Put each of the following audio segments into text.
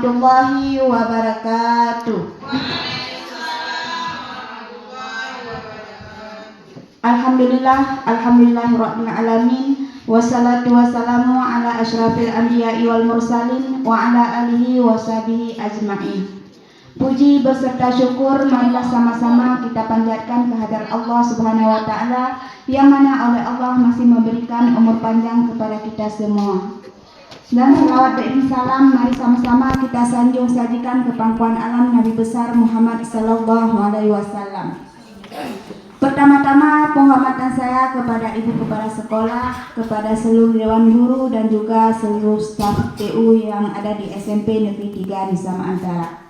warahmatullahi wabarakatuh. Alhamdulillahirabbil alamin, wassalatu wassalamu ala asyrafil anbiya'i wal mursalin wa ala alihi washabihi ajma'in. Puji beserta syukur marilah sama-sama kita panjatkan kehadirat Allah Subhanahu wa taala yang mana oleh Allah masih memberikan umur panjang kepada kita semua. Dan selawat dan salam mari sama-sama kita sanjung sajikan ke pangkuan alam Nabi besar Muhammad sallallahu alaihi wasallam. Pertama-tama penghormatan saya kepada ibu kepala sekolah, kepada seluruh dewan guru dan juga seluruh staf TU yang ada di SMP Negeri 3 Nisama Antara.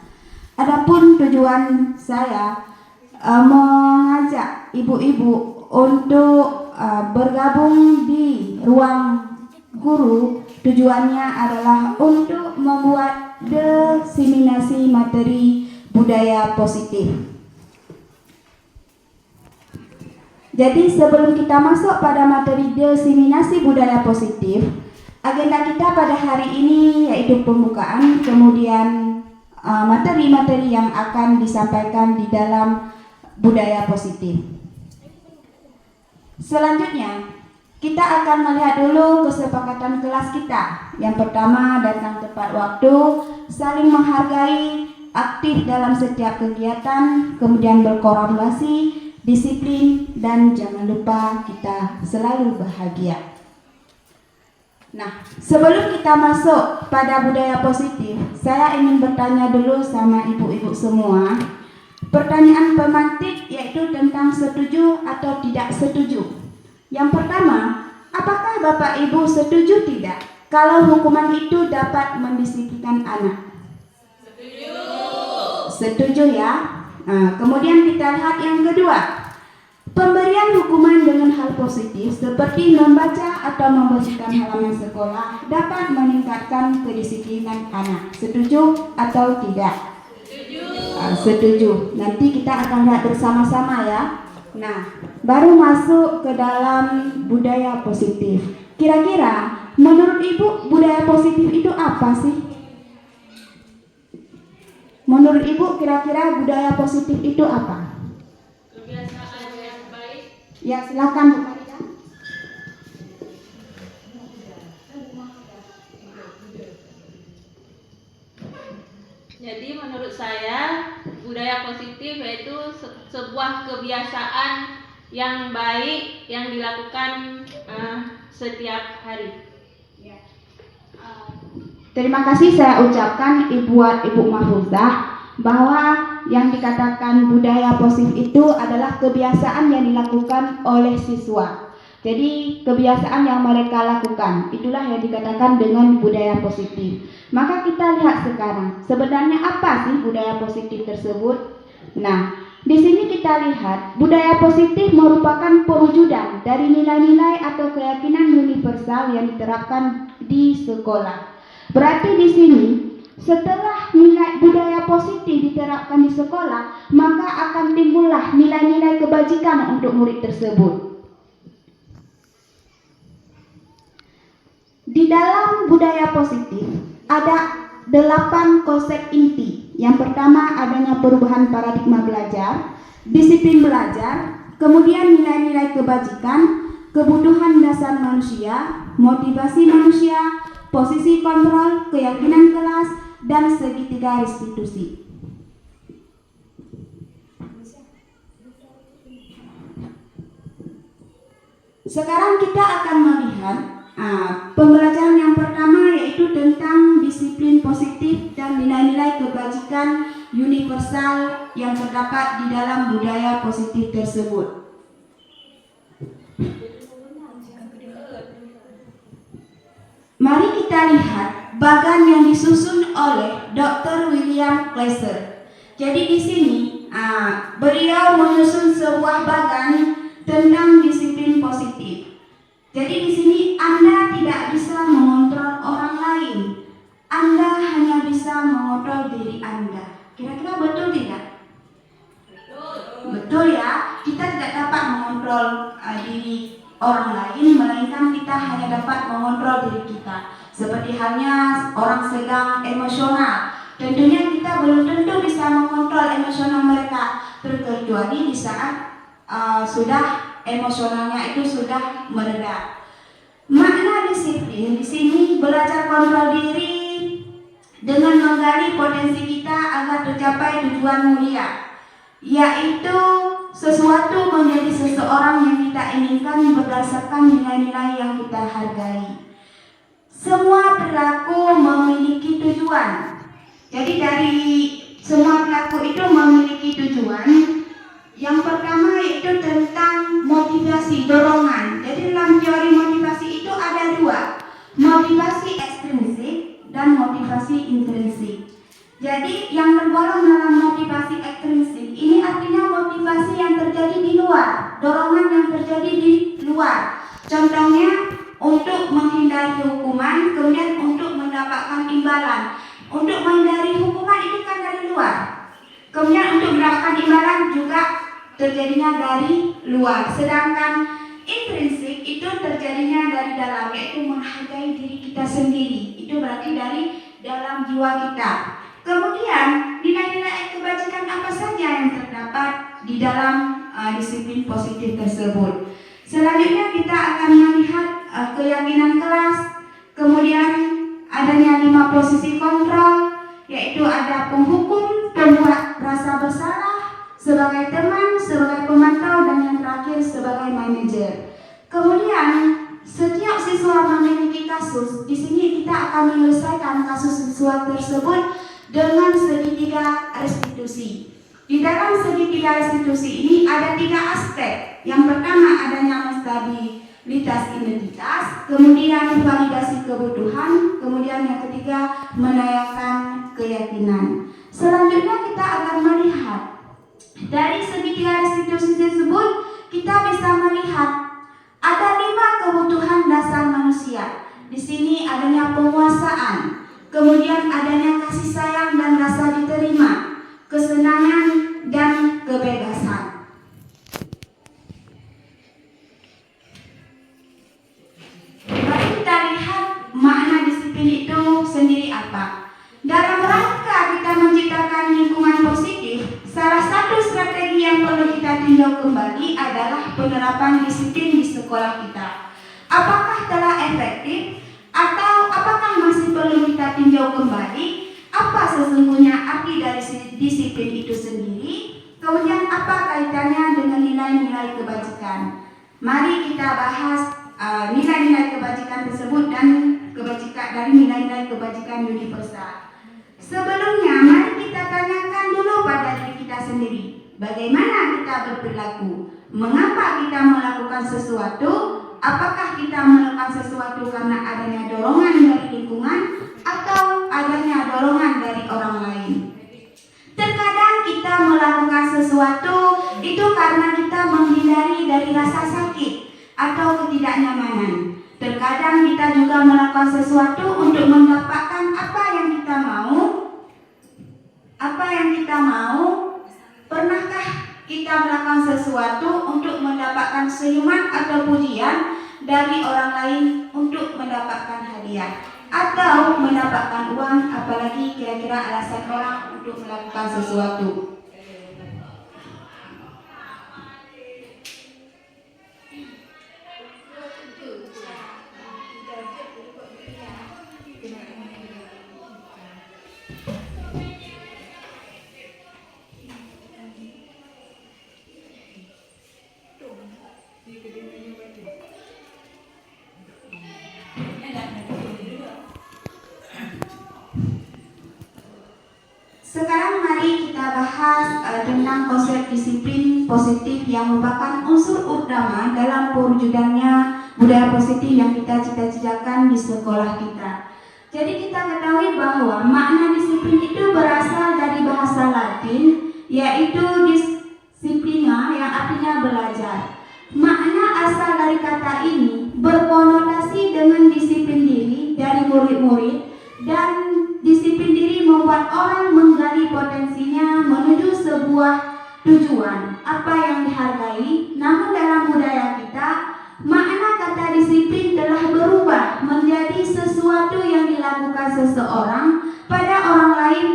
Adapun tujuan saya mengajak ibu-ibu untuk bergabung di ruang guru. Tujuannya adalah untuk membuat diseminasi materi budaya positif. Jadi sebelum kita masuk pada materi diseminasi budaya positif, agenda kita pada hari ini yaitu pembukaan, kemudian materi-materi yang akan disampaikan di dalam budaya positif. Selanjutnya, kita akan melihat dulu kesepakatan kelas kita. Yang pertama, datang tepat waktu, saling menghargai, aktif dalam setiap kegiatan, kemudian berkolaborasi, disiplin, dan jangan lupa kita selalu bahagia. Nah, sebelum kita masuk pada budaya positif, saya ingin bertanya dulu sama ibu-ibu semua. Pertanyaan pemantik yaitu tentang setuju atau tidak setuju. Yang pertama, apakah Bapak Ibu setuju tidak kalau hukuman itu dapat mendisiplinkan anak? Setuju. Setuju ya. Nah, kemudian kita lihat yang kedua. Pemberian hukuman dengan hal positif seperti membaca atau membersihkan halaman sekolah dapat meningkatkan kedisiplinan anak. Setuju atau tidak? Setuju. Setuju. Nanti kita akan lihat bersama-sama ya. Nah, baru masuk ke dalam budaya positif. Kira-kira menurut Ibu budaya positif itu apa sih? Menurut Ibu kira-kira budaya positif itu apa? Kebiasaan yang baik. Ya, silakan Bu Maria. Jadi menurut saya budaya positif yaitu sebuah kebiasaan yang baik yang dilakukan setiap hari. Terima kasih saya ucapkan Ibu Mahfuzah bahwa yang dikatakan budaya positif itu adalah kebiasaan yang dilakukan oleh siswa. Jadi kebiasaan yang mereka lakukan itulah yang dikatakan dengan budaya positif. Maka kita lihat sekarang sebenarnya apa sih budaya positif tersebut? Nah, di sini kita lihat budaya positif merupakan perwujudan dari nilai-nilai atau keyakinan universal yang diterapkan di sekolah. Berarti di sini setelah nilai budaya positif diterapkan di sekolah, maka akan timbullah nilai-nilai kebajikan untuk murid tersebut. Di dalam budaya positif ada 8 konsep inti. Yang pertama adanya perubahan paradigma belajar, disiplin belajar, kemudian nilai-nilai kebajikan, kebutuhan dasar manusia, motivasi manusia, posisi kontrol, keyakinan kelas, dan segitiga restitusi. Sekarang kita akan melihat pembelajaran yang pertama yaitu tentang disiplin positif dan nilai-nilai kebajikan universal yang terdapat di dalam budaya positif tersebut. Mari kita lihat bagan yang disusun oleh Dr. William Glasser. Jadi di sini beliau menyusun sebuah bagan tentang disiplin positif. Jadi di sini Anda tidak bisa mengontrol orang lain. Anda hanya bisa mengontrol diri Anda. Kira-kira betul tidak? Betul. Betul ya. Kita tidak dapat mengontrol diri orang lain, melainkan kita hanya dapat mengontrol diri kita. Seperti halnya orang sedang emosional, tentunya kita belum tentu bisa mengontrol emosional mereka, terkecuali di saat sudah emosionalnya itu sudah mereda. Makna disiplin di sini belajar kontrol diri dengan menggali potensi kita agar tercapai tujuan mulia, yaitu sesuatu menjadi seseorang yang kita inginkan berdasarkan nilai-nilai yang kita hargai. Semua perilaku memiliki tujuan. Jadi dari semua perilaku itu memiliki tujuan. Yang pertama yaitu tentang motivasi, dorongan. Jadi dalam teori motivasi itu ada dua, motivasi ekstrinsik dan motivasi intrinsik. Jadi yang tergolong dalam motivasi ekstrinsik ini artinya motivasi yang terjadi di luar, dorongan yang terjadi di luar. Contohnya untuk menghindari hukuman, kemudian untuk mendapatkan imbalan. Untuk menghindari hukuman itu kan dari luar. Kemudian untuk mendapatkan imbalan juga terjadinya dari luar. Sedangkan intrinsik itu terjadinya dari dalam, yaitu menghargai diri kita sendiri. Itu berarti dari dalam jiwa kita. Kemudian nilai-nilai kebajikan apa saja yang terdapat di dalam disiplin positif tersebut. Selanjutnya kita akan melihat keyakinan kelas. Kemudian adanya 5 posisi kontrol, yaitu ada penghukum, pembuat rasa bersalah, sebagai teman, sebagai pemantau, dan yang terakhir sebagai manajer. Kemudian setiap siswa memiliki kasus. Di sini kita akan menyelesaikan kasus siswa tersebut dengan segitiga restitusi. Di dalam segitiga restitusi ini ada 3 aspek. Yang pertama adanya stabilitas identitas, kemudian validasi kebutuhan, kemudian yang ketiga menaikkan keyakinan. Selanjutnya kita akan melihat dari segitiga restitusi tersebut, kita bisa melihat ada 5 kebutuhan dasar manusia. Di sini adanya penguasaan, kemudian adanya kasih sayang dan rasa diterima, kesenangan dan kebebasan. Mari kita lihat makna disiplin itu sendiri apa. Dalam rangka kita menciptakan lingkungan positif, salah satu strategi yang perlu kita tinjau kembali adalah penerapan disiplin di sekolah kita. Apakah telah efektif atau apakah masih perlu kita tinjau kembali? Apa sesungguhnya arti dari disiplin itu sendiri? Kemudian apa kaitannya dengan nilai-nilai kebajikan? Mari kita bahas nilai-nilai kebajikan tersebut dan kebajikan dari nilai-nilai kebajikan universal. Sebelumnya, mari kita tanyakan dulu pada diri kita sendiri, bagaimana kita berperilaku, mengapa kita melakukan sesuatu, apakah kita melakukan sesuatu karena adanya dorongan dari lingkungan atau adanya dorongan dari orang lain. Terkadang kita melakukan sesuatu itu karena kita menghindari dari rasa sakit atau ketidaknyamanan. Terkadang kita juga melakukan sesuatu untuk mendapatkan apa yang kita mau. Pernahkah kita melakukan sesuatu untuk mendapatkan senyuman atau pujian dari orang lain untuk mendapatkan hadiah atau mendapatkan uang, apalagi kira-kira alasan orang untuk melakukan sesuatu. Sekarang mari kita bahas tentang konsep disiplin positif yang merupakan unsur utama dalam perwujudannya budaya positif yang kita cita-citakan di sekolah kita. Jadi kita ketahui bahwa makna disiplin itu berasal dari bahasa Latin, yaitu disciplina yang artinya belajar. Makna asal dari kata ini berkonotasi dengan disiplin diri dari murid-murid, dan disiplin diri membuat orang menggali potensinya menuju sebuah tujuan apa yang dihargai. Namun dalam budaya kita, makna kata disiplin telah berubah menjadi sesuatu yang dilakukan seseorang pada orang lain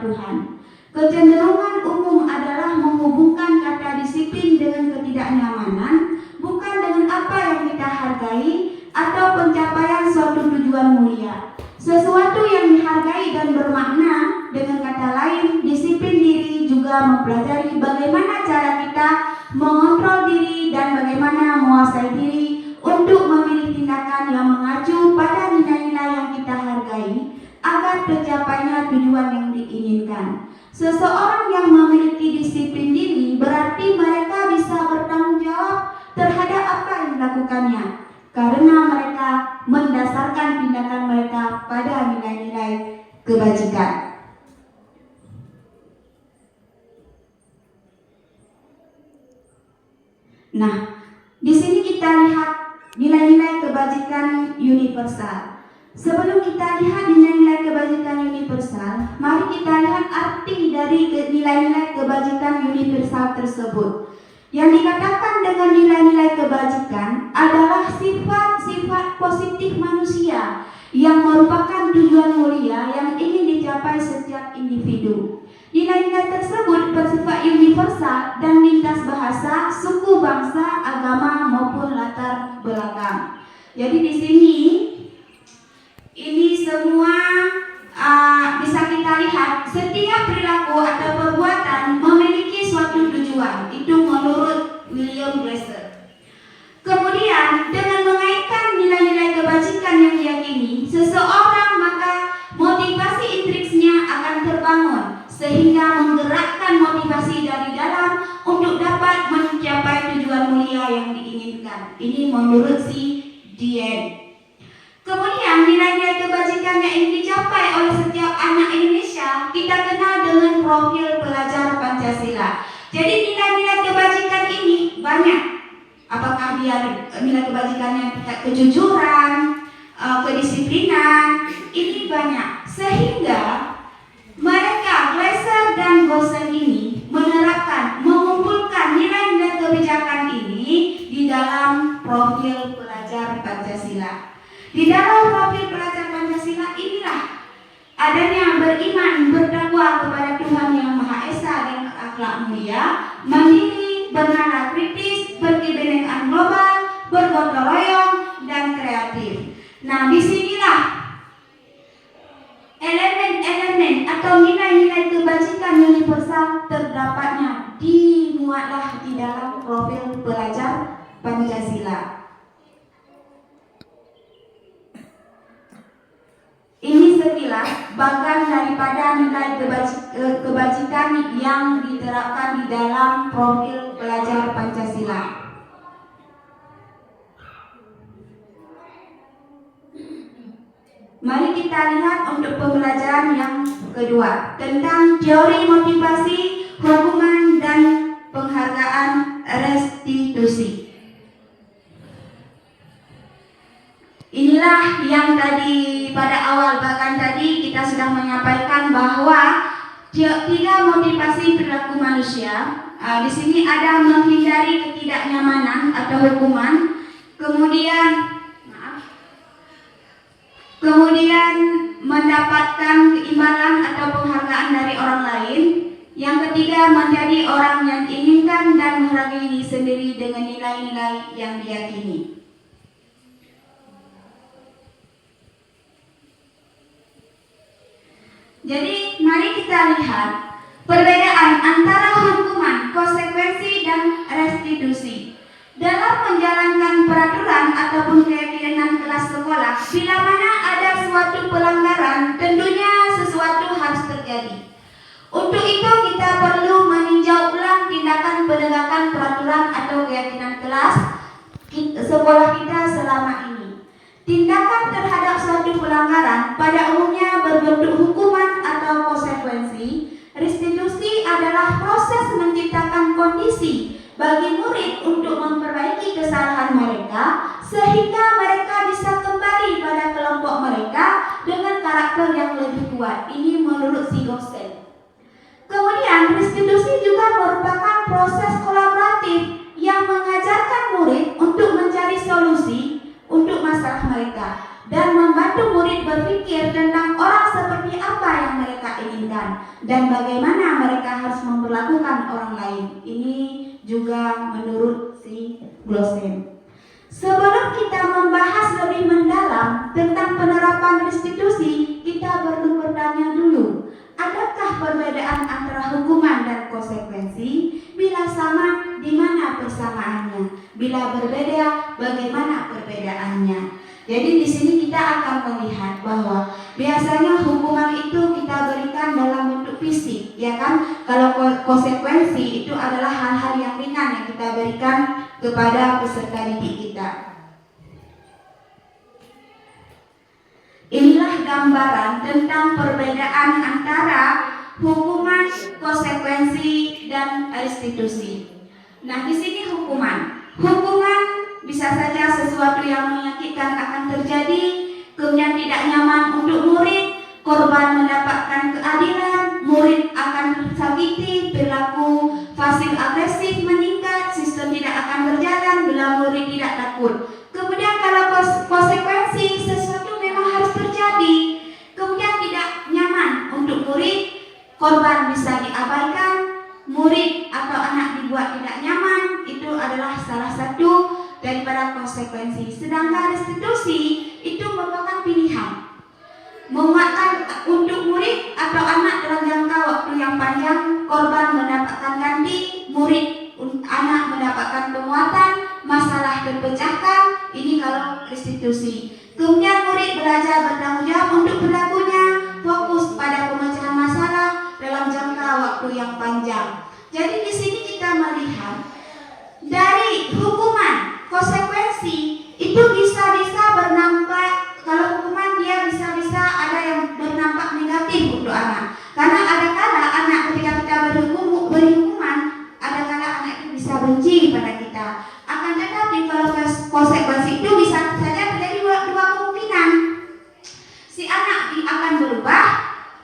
Tuhan. Kecenderungan umum adalah menghubungkan kata disiplin dengan ketidaknyamanan, bukan dengan apa yang kita hargai atau pencapaian suatu tujuan mulia. Sesuatu yang dihargai dan bermakna, dengan kata lain, disiplin diri juga mempelajari bagaimana cara kita mengontrol diri dan bagaimana menguasai diri untuk memilih tindakan yang mengacu pada nilai-nilai yang kita hargai agar tercapainya tujuan yang diinginkan. Seseorang yang memiliki disiplin diri berarti mereka bisa bertanggung jawab terhadap apa yang dilakukannya, karena mereka mendasarkan tindakan mereka pada nilai-nilai kebajikan. Nah, di sini kita lihat nilai-nilai kebajikan universal. Sebelum kita lihat nilai-nilai kebajikan universal, mari kita lihat arti dari nilai-nilai kebajikan universal tersebut. Yang dikatakan dengan nilai-nilai kebajikan adalah sifat-sifat positif manusia yang merupakan tujuan mulia yang ingin dicapai setiap individu. Nilai-nilai tersebut bersifat universal dan lintas bahasa, suku, bangsa, agama maupun latar belakang. Jadi di sini ini semua bisa kita lihat, setiap perilaku atau perbuatan memiliki suatu tujuan. Itu menurut William Glasser. Kemudian dengan mengaitkan nilai-nilai kebajikan yang diyakini seseorang, maka motivasi intrinsiknya akan terbangun sehingga menggerakkan motivasi dari dalam untuk dapat mencapai tujuan mulia yang diinginkan. Ini menurut si Dien. Kemudian nilai-nilai kebajikan yang ingin dicapai oleh setiap anak Indonesia kita kenal dengan profil pelajar Pancasila. Jadi nilai-nilai kebajikan ini banyak. Apakah dia nilai kebajikannya kejujuran, kedisiplinan, ini banyak. Sehingga mereka, Glasser dan Gosen ini menerapkan, mengumpulkan nilai-nilai kebijakan ini di dalam profil pelajar Pancasila. Di dalam profil pelajar Pancasila inilah adanya beriman, bertakwa kepada Tuhan Yang Maha Esa dan akhlak mulia, mandiri, bernalar kritis, berkebinekaan global, bergotong royong, dan kreatif. Nah, disinilah elemen-elemen atau nilai-nilai kebajikan universal terdapatnya, dimuatlah di dalam profil pelajar Pancasila. Ini sekilas bagian daripada nilai kebajikan yang diterapkan di dalam profil pelajar Pancasila. Mari kita lihat untuk pembelajaran yang kedua tentang teori motivasi, hukuman, dan penghargaan restitusi. Inilah yang tadi pada awal bahkan tadi kita sudah menyampaikan bahwa 3 motivasi perilaku manusia. Di sini ada menghindari ketidaknyamanan atau hukuman, kemudian mendapatkan keimbangan atau penghargaan dari orang lain. Yang ketiga, menjadi orang yang diinginkan dan menghargai diri sendiri dengan nilai-nilai yang diyakini. Jadi mari kita lihat perbedaan antara hukuman, konsekuensi, dan restitusi. Dalam menjalankan peraturan ataupun keyakinan kelas sekolah, bila mana ada suatu pelanggaran, tentunya sesuatu harus terjadi. Untuk itu kita perlu meninjau ulang tindakan penegakan peraturan atau keyakinan kelas sekolah kita selama ini. Tindakan terhadap suatu pelanggaran pada umumnya berbentuk hukuman atau konsekuensi. Restitusi adalah proses menciptakan kondisi bagi murid untuk memperbaiki kesalahan mereka sehingga mereka bisa kembali pada kelompok mereka dengan karakter yang lebih kuat. Ini menurut si Gosen. Kemudian restitusi juga merupakan proses kolaboratif yang mengajarkan murid untuk mencari solusi untuk masalah mereka dan membantu murid berpikir tentang orang seperti apa yang mereka inginkan. kegiatan dan bagaimana mereka harus memperlakukan orang lain. Ini juga menurut si Glosen. Sebelum kita membahas lebih mendalam tentang penerapan restitusi, kita perlu bertanya dulu, adakah perbedaan antara hukuman dan konsekuensi? Bila sama, di mana persamaannya? Bila berbeda, bagaimana perbedaannya? Jadi di sini kita akan melihat bahwa biasanya hukuman itu kita berikan dalam bentuk fisik, ya kan? Kalau konsekuensi itu adalah hal-hal yang ringan yang kita berikan kepada peserta didik kita. Inilah gambaran tentang perbedaan antara hukuman, konsekuensi, dan restitusi. Nah, di sini hukuman. Hukuman bisa saja sesuatu yang menyakitkan akan terjadi, kemudian tidak nyaman untuk murid, korban mendapatkan keadilan, murid akan tersakiti, perilaku pasif agresif meningkat, sistem tidak akan berjalan bila murid tidak takut. Kemudian kalau konsekuensi, sesuatu memang harus terjadi, kemudian tidak nyaman untuk murid, korban bisa diabaikan, murid atau anak dibuat tidak nyaman, itu adalah salah satu daripada konsekuensi. Sedangkan restitusi itu merupakan pilihan, menguatkan untuk murid atau anak dalam jangka waktu yang panjang, korban mendapatkan ganti, murid anak mendapatkan penguatan, masalah terpecahkan. Ini kalau restitusi. Kemudian murid belajar bertanggung jawab untuk perilakunya, fokus pada pemecahan masalah dalam jangka waktu yang panjang. Jadi di sini kita melihat dari hukuman, konsekuensi itu bisa-bisa bernampak. Kalau hukuman dia bisa-bisa ada yang bernampak negatif untuk anak. Karena ada kala anak ketika kita berhukuman, ada kala anak itu bisa benci pada kita. Akan tetapi kalau konsekuensi itu bisa saja terjadi dua kemungkinan. Si anak akan berubah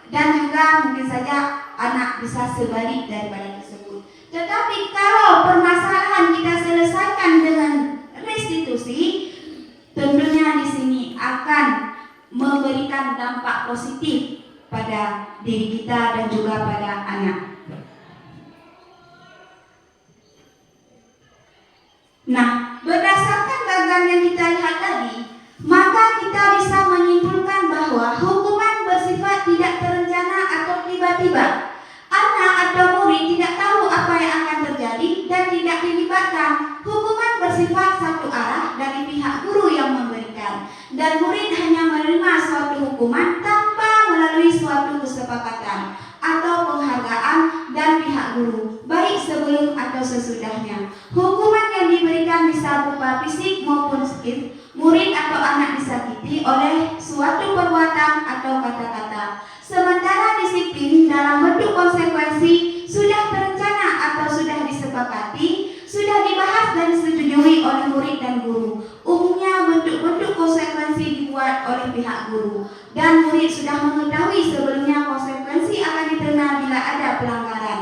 dan juga mungkin saja anak bisa sebalik daripada tersebut. Tetapi kalau permasalahan kita selesaikan dengan restitusi, tentunya di sini akan memberikan dampak positif pada diri kita dan juga pada anak. Nah, berdasarkan bagian yang kita lihat tadi, maka kita bisa menyimpulkan bahwa hukuman bersifat tidak terencana atau tiba-tiba. Anak atau murid tidak tahu apa yang akan terjadi dan tidak dilibatkan. Hukuman bersifat satu arah dari pihak guru yang memberikan, dan murid hanya menerima suatu hukuman tanpa melalui suatu kesepakatan atau penghargaan dan pihak guru, baik sebelum atau sesudahnya. Hukuman yang diberikan bisa berupa fisik maupun psikis. Murid atau anak disakiti oleh suatu perbuatan atau kata-kata. Sementara disiplin dalam bentuk konsekuensi sudah terencana atau sudah disepakati, sudah dibahas dan disetujui oleh murid dan guru. Umumnya bentuk-bentuk konsekuensi dibuat oleh pihak guru, dan murid sudah mengetahui sebelumnya konsekuensi akan diterima bila ada pelanggaran.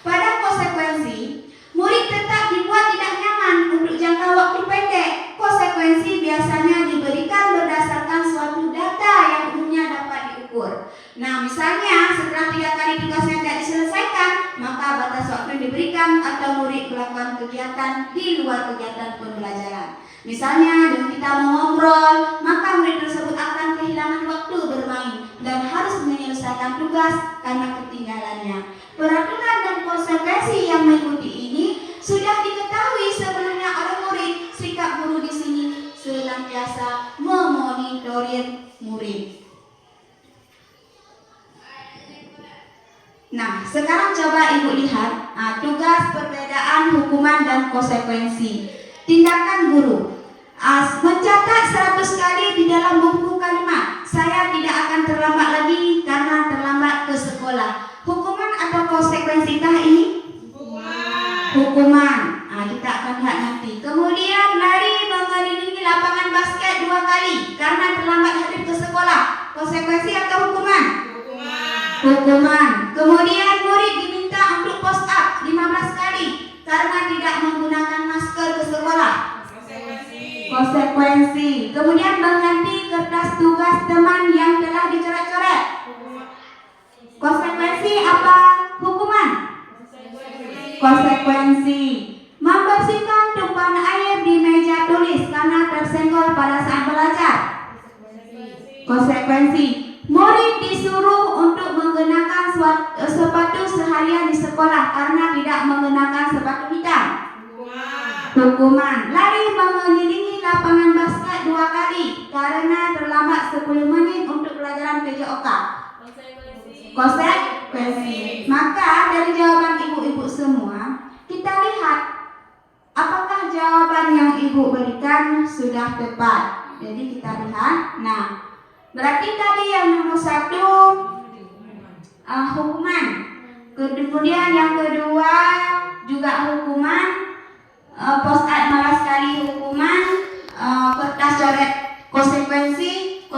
Pada konsekuensi, murid tetap dibuat tidak nyaman untuk jangka waktu pendek. Konsekuensi biasanya diberikan berdasarkan suatu data yang umumnya dapat diukur. Nah, misalnya setelah 3 kali tugasnya tidak diselesaikan, maka batas waktu diberikan atau murid melakukan kegiatan di luar kegiatan pembelajaran. Misalnya dengan kita mengobrol, maka murid tersebut akan kehilangan waktu bermain dan harus menyelesaikan tugas karena ketinggalannya. Peraturan dan konsekuensi yang mengikuti ini sudah diketahui sebelumnya oleh murid. Sikap guru di sini senantiasa memonitoring murid. Nah, sekarang coba Ibu lihat tugas perbedaan hukuman dan konsekuensi. Tindakan guru. Mencatat 100 kali di dalam buku kalimat. Saya tidak akan terlambat lagi karena terlambat ke sekolah. Hukuman atau konsekuensi kah ini? Hukuman. Kita akan lihat nanti. Kemudian lari mengelilingi lapangan basket 2 kali karena terlambat hadir ke sekolah. Konsekuensi atau hukuman? Hukuman. Kemudian murid diminta untuk post up 15 kali karena tidak menggunakan masker ke sekolah. Konsekuensi. Kemudian mengganti kertas tugas teman yang telah dicoret-coret. Konsekuensi Konsekuensi. Membersihkan tumpahan air di meja tulis karena tersenggol pada saat belajar. Konsekuensi. Murid disuruh untuk mengenakan sepatu seharian di sekolah karena tidak mengenakan sepatu hitam. Hukuman. Lari mengelilingi lapangan basket 2 kali karena terlambat 10 menit untuk pelajaran PJOK. Konsekuensi. Maka dari jawaban ibu-ibu semua, kita lihat apakah jawaban yang ibu berikan sudah tepat. Jadi kita lihat. Nah, berarti tadi yang nomor 1 hukuman. Kemudian yang kedua juga hukuman. Post-it malas sekali hukuman. Kertas coret konsekuensi,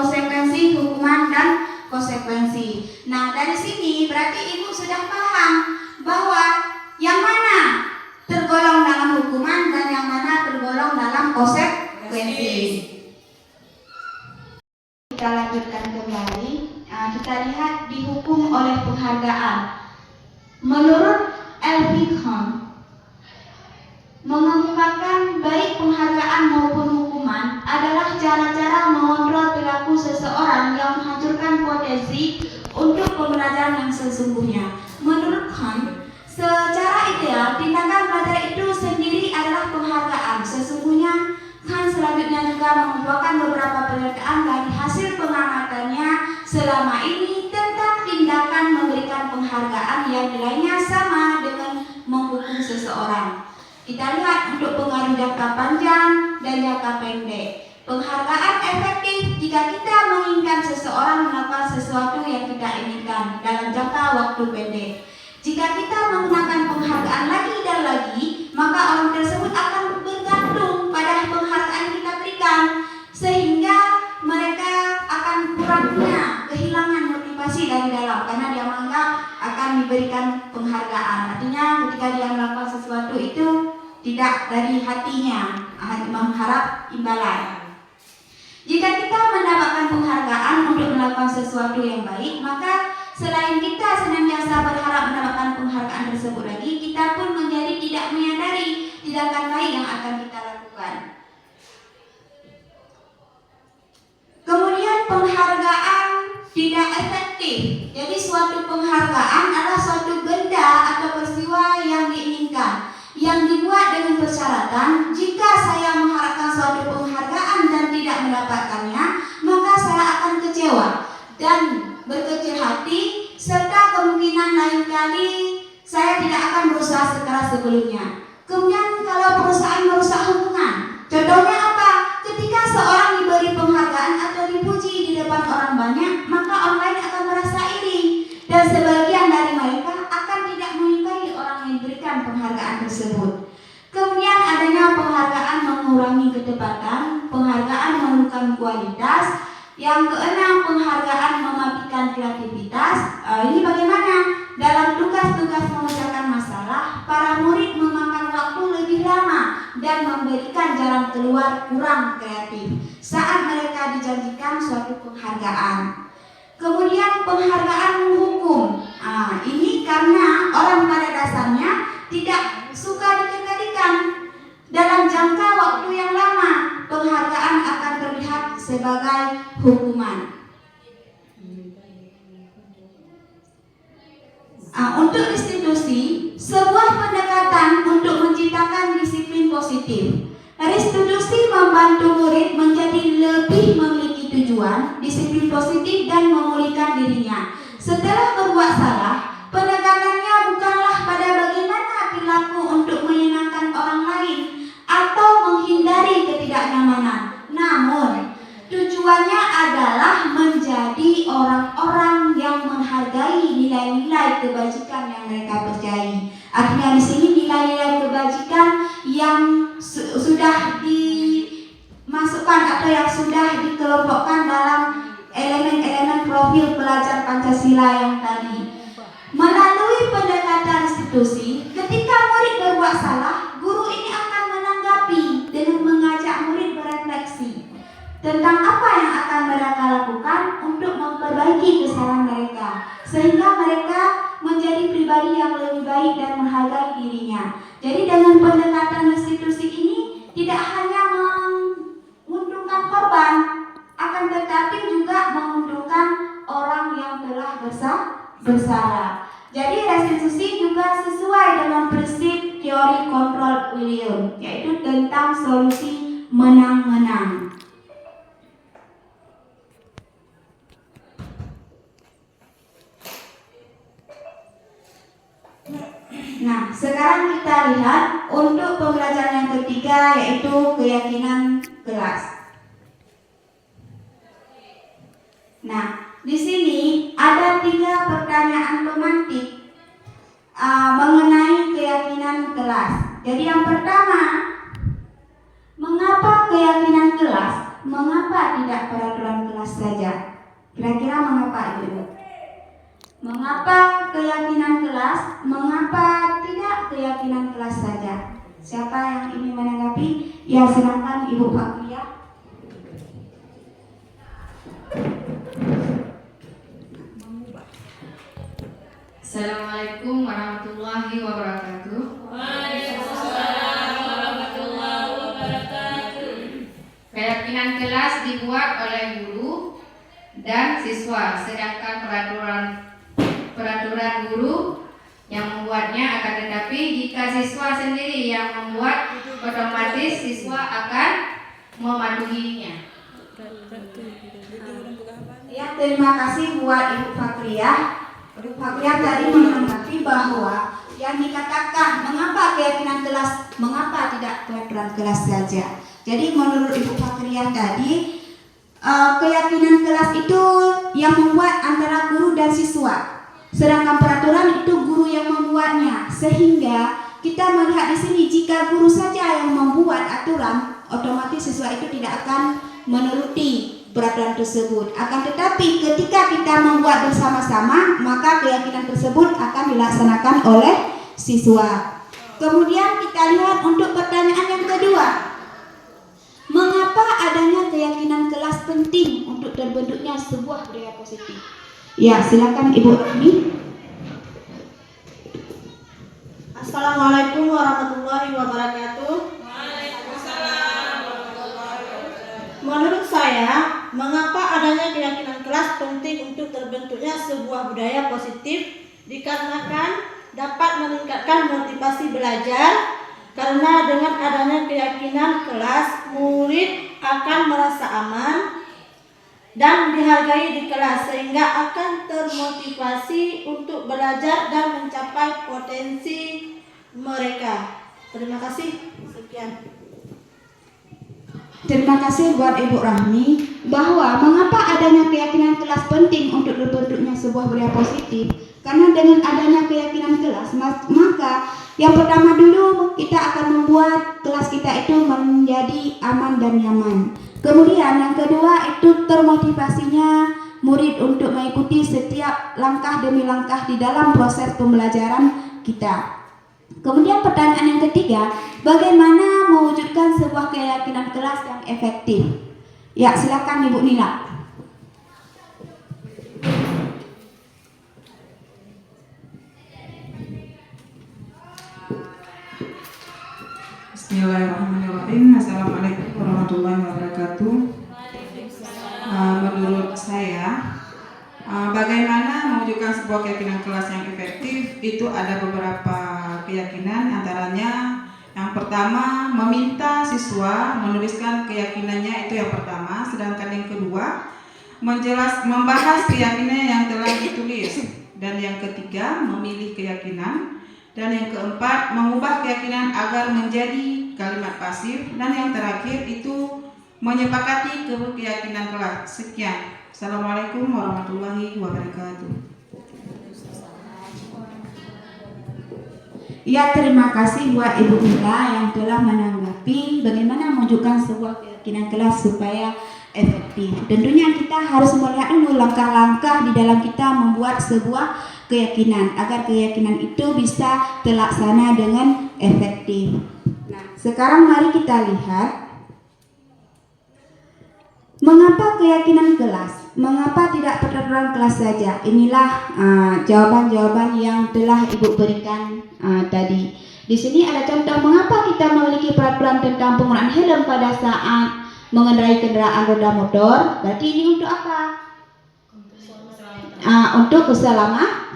hukuman dan konsekuensi. Nah, dari sini berarti ibu sudah paham bahwa yang mana tergolong dalam hukuman dan yang mana tergolong dalam konsekuensi. Kita lanjutkan kembali. Kita lihat dihukum oleh penghargaan. Menurut Elfikon, mengemukakan baik penghargaan maupun hukuman adalah cara-cara mengontrol perilaku seseorang yang menghancurkan potensi untuk pembelajaran yang sesungguhnya. Menurut Kant, secara ideal tindakan belajar itu sendiri adalah penghargaan. Sesungguhnya Kant selanjutnya juga mengemukakan beberapa pernyataan dari hasil pengamatannya selama ini tentang tindakan memberikan penghargaan yang nilainya sama dengan menghukum seseorang. Kita lihat untuk pengaruh jangka panjang dan jangka pendek. Penghargaan efektif jika kita menginginkan seseorang melakukan sesuatu yang kita inginkan dalam jangka waktu pendek. Jika kita menggunakan penghargaan lagi dan lagi, maka orang tersebut akan bergantung pada penghargaan yang kita berikan, sehingga mereka akan kurangnya kehilangan motivasi dari dalam karena dia menganggap akan diberikan penghargaan. Artinya ketika dia melakukan sesuatu itu tidak dari hatinya, mengharap imbalan. Jika kita mendapatkan penghargaan untuk melakukan sesuatu yang baik, maka selain kita senantiasa berharap mendapatkan penghargaan tersebut lagi, kita pun menjadi tidak menyadari tindakan baik yang akan kita lakukan. Kemudian penghargaan tidak efektif. Jadi suatu penghargaan adalah suatu benda atau peristiwa yang diinginkan, yang dibuat dengan persyaratan jika saya mengharapkan suatu penghargaan dan tidak mendapatkannya, maka saya akan kecewa dan berkecil hati, serta kemungkinan lain kali saya tidak akan berusaha sekeras sebelumnya. Kemudian kalau perusahaan merusak hubungan, contohnya apa? Ketika seorang diberi penghargaan atau dipuji di depan orang banyak, maka orang lain akan merasa iri dan sebagian dari mereka akan tidak menyukai orang yang diberikan penghargaan tersebut. Kemudian adanya penghargaan mengurangi ketepatan, penghargaan menurunkan kualitas. Yang keenam, penghargaan mematikan kreativitas. Ini bagaimana? Dalam tugas-tugas memecahkan masalah, para murid memakan waktu lebih lama dan memberikan jalan keluar kurang kreatif saat mereka dijanjikan suatu penghargaan. Kemudian penghargaan menghukum. Ini karena orang pada dasarnya tidak suka dikendalikan. Dalam jangka waktu yang lama, penghargaan akan terlihat sebagai hukuman. Untuk institusi, sebuah pendekatan untuk menciptakan disiplin positif. Restitusi membantu murid menjadi lebih memiliki tujuan, disiplin positif dan memulihkan dirinya. Setelah berbuat salah, pendekatannya bukanlah pada bagaimana perilaku untuk menyenangkan orang lain atau menghindari ketidaknyamanan. Namun, tujuannya adalah menjadi orang-orang yang menghargai nilai-nilai kebajikan yang mereka percayai. Artinya di sini nilai-nilai kebajikan yang sudah dimasukkan atau yang sudah dikelompokkan dalam elemen-elemen profil pelajar Pancasila yang tadi. Melalui pendekatan institusi, ketika murid berbuat salah, guru ini akan menanggapi dengan mengajak murid berefleksi tentang apa yang akan mereka lakukan untuk memperbaiki kesalahan mereka. sehingga mereka menjadi pribadi yang lebih baik dan menghargai dirinya. Jadi dengan pendekatan restitusi ini tidak hanya menguntungkan korban, akan tetapi juga menguntungkan orang yang telah bersalah. Jadi restitusi juga sesuai dengan prinsip teori kontrol William, yaitu tentang solusi menang-menang. Nah, sekarang kita lihat untuk pembelajaran yang ketiga, yaitu keyakinan kelas. Nah, di sini ada 3 pertanyaan pemantik mengenai keyakinan kelas. Jadi yang pertama, mengapa keyakinan kelas? Mengapa tidak peraturan kelas saja? Kira-kira mengapa itu? Mengapa keyakinan kelas? Mengapa tidak keyakinan kelas saja? Siapa yang ingin menanggapi? Ya, silakan Ibu Fakria. Assalamualaikum warahmatullahi wabarakatuh. Waalaikumsalam warahmatullahi wabarakatuh. Keyakinan kelas dibuat oleh guru dan siswa, sedangkan peraturan guru yang membuatnya, akan tetapi jika siswa sendiri yang membuat, otomatis siswa akan mematuhinya. Ya, terima kasih buat Ibu Fakria. Ibu Fakria tadi menanggapi bahwa yang dikatakan mengapa keyakinan kelas, mengapa tidak peraturan kelas saja. Jadi menurut Ibu Fakria tadi, keyakinan kelas itu yang membuat antara guru dan siswa, sedangkan peraturan itu guru yang membuatnya. Sehingga kita melihat di sini, jika guru saja yang membuat aturan, otomatis siswa itu tidak akan menuruti peraturan tersebut. Akan tetapi ketika kita membuat bersama-sama, maka keyakinan tersebut akan dilaksanakan oleh siswa. Kemudian kita lihat untuk pertanyaan yang kedua, mengapa adanya keyakinan kelas penting untuk terbentuknya sebuah budaya positif? Ya, silakan Ibu Rahmi. Assalamualaikum warahmatullahi wabarakatuh. Menurut saya, mengapa adanya keyakinan kelas penting untuk terbentuknya sebuah budaya positif? Dikarenakan dapat meningkatkan motivasi belajar, karena dengan adanya keyakinan kelas, murid akan merasa aman dan dihargai di kelas, sehingga akan termotivasi untuk belajar dan mencapai potensi mereka. Terima kasih. Sekian. Terima kasih buat Ibu Rahmi, bahwa mengapa adanya keyakinan kelas penting untuk terbentuknya sebuah budaya positif. Karena dengan adanya keyakinan kelas, maka yang pertama dulu kita akan membuat kelas kita itu menjadi aman dan nyaman. Kemudian yang kedua itu termotivasinya murid untuk mengikuti setiap langkah demi langkah di dalam proses pembelajaran kita. Kemudian pertanyaan yang ketiga, bagaimana mewujudkan sebuah keyakinan kelas yang efektif? Ya, silakan Ibu Nila. Bismillahirrahmanirrahim. Assalamualaikum warahmatullahi wabarakatuh. Menurut saya, bagaimana mewujudkan sebuah keyakinan kelas yang efektif, itu ada beberapa keyakinan, antaranya yang pertama meminta siswa menuliskan keyakinannya, itu yang pertama. Sedangkan yang kedua membahas keyakinan yang telah ditulis, dan yang ketiga memilih keyakinan, dan yang keempat mengubah keyakinan agar menjadi kalimat pasif, dan yang terakhir itu menyepakati keyakinan kelas. Sekian. Assalamualaikum warahmatullahi wabarakatuh. Ya, terima kasih buat Ibu Nila yang telah menanggapi bagaimana mewujudkan sebuah keyakinan kelas supaya efektif. Tentunya kita harus melihat dulu langkah-langkah di dalam kita membuat sebuah keyakinan agar keyakinan itu bisa terlaksana dengan efektif. Nah, sekarang mari kita lihat mengapa keyakinan kelas. Mengapa tidak peraturan kelas saja? Inilah jawaban-jawaban yang telah Ibu berikan tadi. Di sini ada contoh mengapa kita memiliki peraturan tentang penggunaan helm pada saat mengendarai kendaraan roda motor. Berarti ini untuk apa? Untuk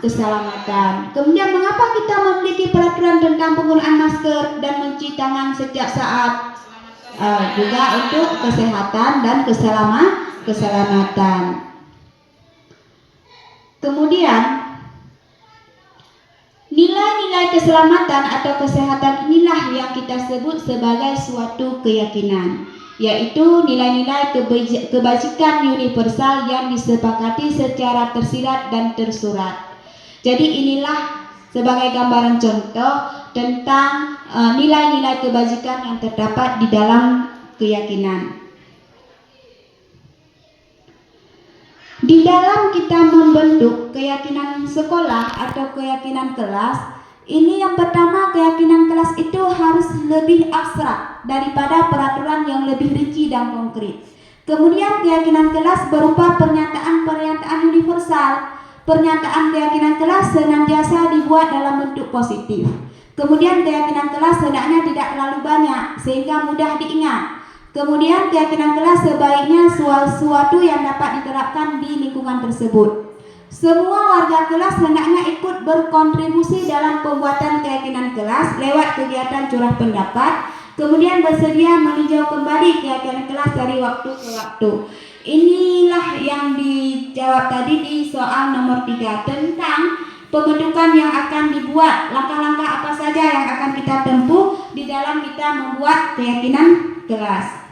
keselamatan. Kemudian mengapa kita memiliki peraturan tentang penggunaan masker dan mencuci tangan setiap saat? Juga untuk kesehatan dan keselamatan. Kemudian nilai-nilai keselamatan atau kesehatan inilah yang kita sebut sebagai suatu keyakinan, yaitu nilai-nilai kebajikan universal yang disepakati secara tersirat dan tersurat. Jadi inilah sebagai gambaran contoh tentang nilai-nilai kebajikan yang terdapat di dalam keyakinan. Di dalam kita membentuk keyakinan sekolah atau keyakinan kelas, ini yang pertama, keyakinan kelas itu harus lebih abstrak daripada peraturan yang lebih rinci dan konkret. Kemudian keyakinan kelas berupa pernyataan-pernyataan universal. Pernyataan keyakinan kelas senantiasa dibuat dalam bentuk positif. Kemudian keyakinan kelas hendaknya tidak terlalu banyak sehingga mudah diingat. Kemudian keyakinan kelas sebaiknya sesuatu yang dapat diterapkan di lingkungan tersebut. Semua warga kelas hendaknya ikut berkontribusi dalam pembuatan keyakinan kelas lewat kegiatan curah pendapat, kemudian bersedia meninjau kembali keyakinan kelas dari waktu ke waktu. Inilah yang dijawab tadi di soal nomor 3 tentang pembentukan yang akan dibuat, langkah-langkah apa saja yang akan kita tempuh di dalam kita membuat keyakinan kelas.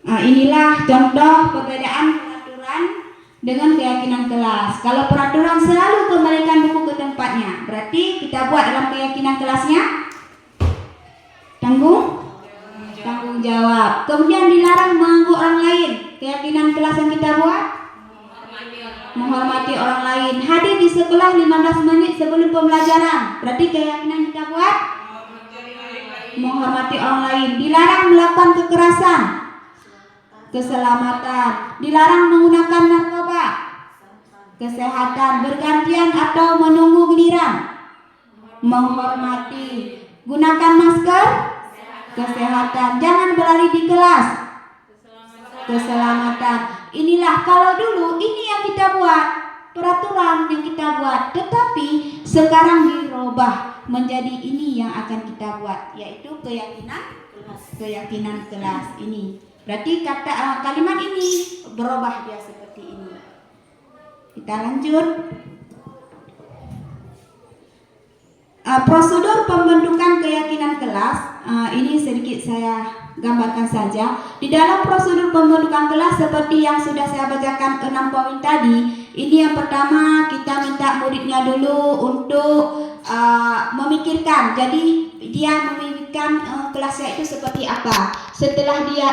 Inilah contoh perbedaan peraturan dengan keyakinan kelas. Kalau peraturan selalu kembalikan buku ke tempatnya, berarti kita buat dalam keyakinan kelasnya tanggung jawab. Kemudian dilarang mengganggu orang lain. Keyakinan kelas yang kita buat menghormati orang lain. Hadir di sekolah 15 menit sebelum pembelajaran. Berarti keyakinan kita buat menghormati orang lain. Dilarang melakukan kekerasan. Keselamatan. Dilarang menggunakan narkoba. Kesehatan. Bergantian atau menunggu giliran. Menghormati. Gunakan masker. Kesehatan. Jangan berlari di kelas. Keselamatan. Inilah kalau dulu ini yang kita buat, peraturan yang kita buat, tetapi sekarang dirubah menjadi ini yang akan kita buat, yaitu keyakinan kelas ini. Berarti kalimat ini berubah dia seperti ini. Kita lanjut. Prosedur pembentukan keyakinan kelas ini sedikit saya gambarkan saja. Di dalam prosedur pembentukan kelas seperti yang sudah saya bacakan 6 poin tadi, ini yang pertama kita minta muridnya dulu untuk memikirkan. Jadi dia memikirkan kelasnya itu seperti apa. Setelah dia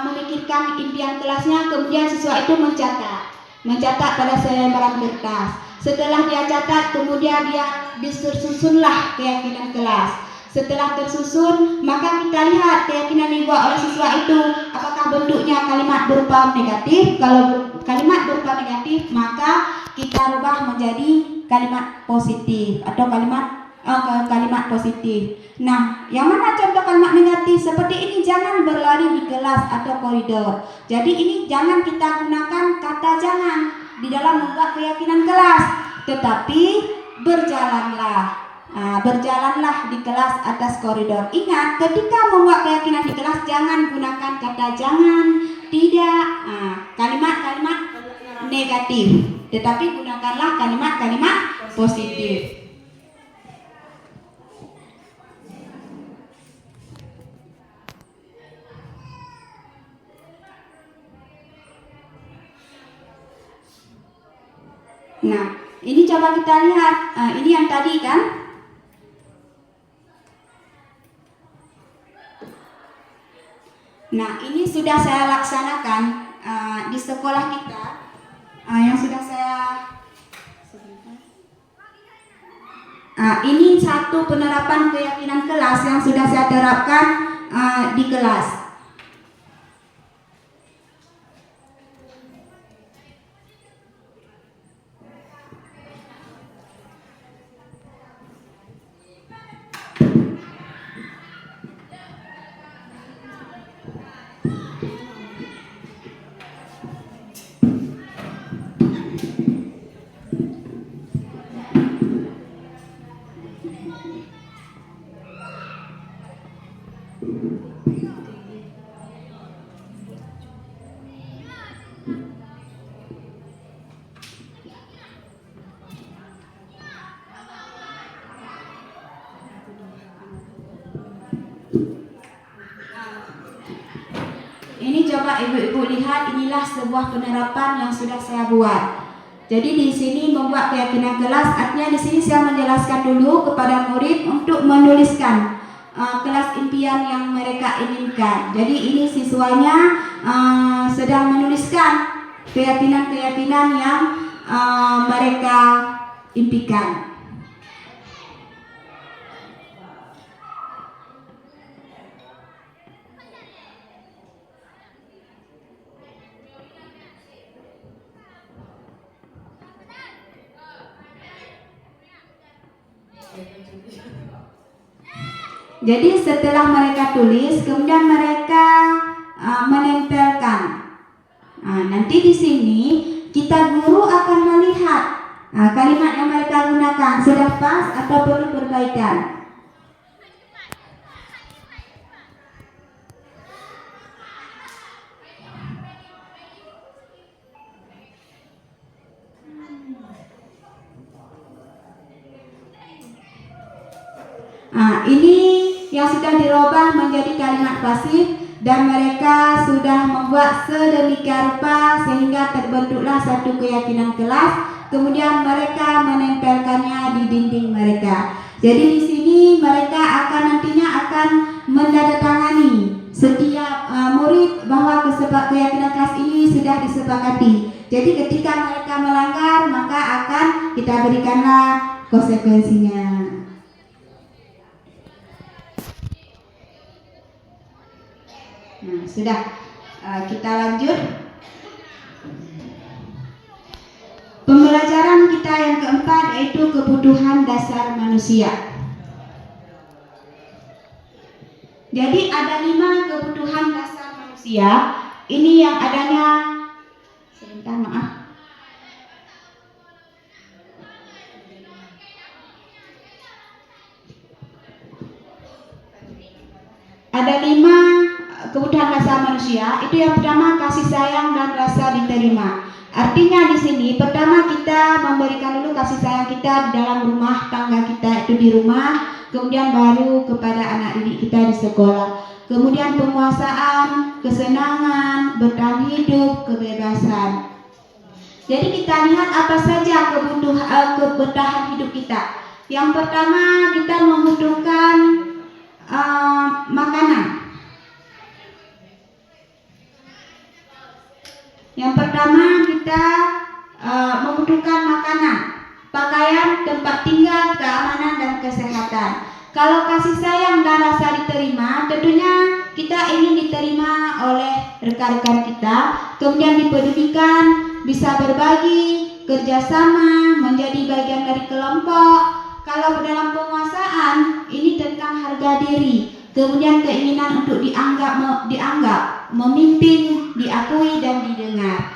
memikirkan impian kelasnya, kemudian siswa itu mencatat pada selembaran kertas. Setelah dia catat, kemudian dia disusunlah keyakinan kelas. Setelah tersusun, maka kita lihat keyakinan yang dibuat oleh siswa itu apakah bentuknya kalimat berupa negatif. Kalau kalimat berupa negatif, maka kita rubah menjadi kalimat positif atau kalimat positif. Nah, yang mana contoh kalimat negatif? Seperti ini, jangan berlari di kelas atau koridor. Jadi ini jangan kita gunakan kata jangan di dalam membuat keyakinan kelas, tetapi berjalanlah. Berjalanlah di kelas atas koridor. Ingat, ketika membuat keyakinan di kelas jangan gunakan kata jangan, tidak, kalimat-kalimat negatif, tetapi gunakanlah kalimat-kalimat positif. Nah, ini coba kita lihat. Ini yang tadi kan. Nah, ini sudah saya laksanakan di sekolah kita, yang sudah saya ini satu penerapan keyakinan kelas yang sudah saya terapkan di kelas. coba ibu-ibu lihat, inilah sebuah penerapan yang sudah saya buat. Jadi di sini membuat keyakinan kelas, artinya di sini saya menjelaskan dulu kepada murid untuk menuliskan kelas impian yang mereka inginkan. Jadi ini siswanya sedang menuliskan keyakinan-keyakinan yang mereka impikan. Jadi setelah mereka tulis, kemudian mereka menempelkan. Nanti di sini kita guru akan melihat kalimat yang mereka gunakan sudah pas atau perlu perbaikan. Ini yang sudah dirubah menjadi kalimat pasif dan mereka sudah membuat sedemikian rupa sehingga terbentuklah satu keyakinan kelas. Kemudian mereka menempelkannya di dinding mereka. Jadi di sini mereka nantinya akan menandatangani setiap murid bahwa keyakinan kelas ini sudah disepakati. Jadi ketika mereka melanggar maka akan kita berikanlah konsekuensinya. Sudah, kita lanjut. Pembelajaran kita yang keempat yaitu kebutuhan dasar manusia. Jadi ada 5 kebutuhan dasar manusia. Ini yang adanya, sebentar maaf. Ada 5 kebutuhan dasar manusia. Itu yang pertama, kasih sayang dan rasa diterima. Artinya di sini pertama kita memberikan dulu kasih sayang kita di dalam rumah tangga kita, itu di rumah, kemudian baru kepada anak didik kita di sekolah. Kemudian penguasaan, kesenangan, bertahan hidup, kebebasan. Jadi kita lihat apa saja kebutuhan bertahan hidup kita. Yang pertama kita membutuhkan makanan. Yang pertama kita membutuhkan makanan, pakaian, tempat tinggal, keamanan dan kesehatan. Kalau kasih sayang dan rasa diterima, tentunya kita ingin diterima oleh rekan-rekan kita, kemudian dipedulikan, bisa berbagi, kerjasama, menjadi bagian dari kelompok. Kalau dalam penguasaan, ini tentang harga diri, kemudian keinginan untuk dianggap, memimpin, diakui dan didengar.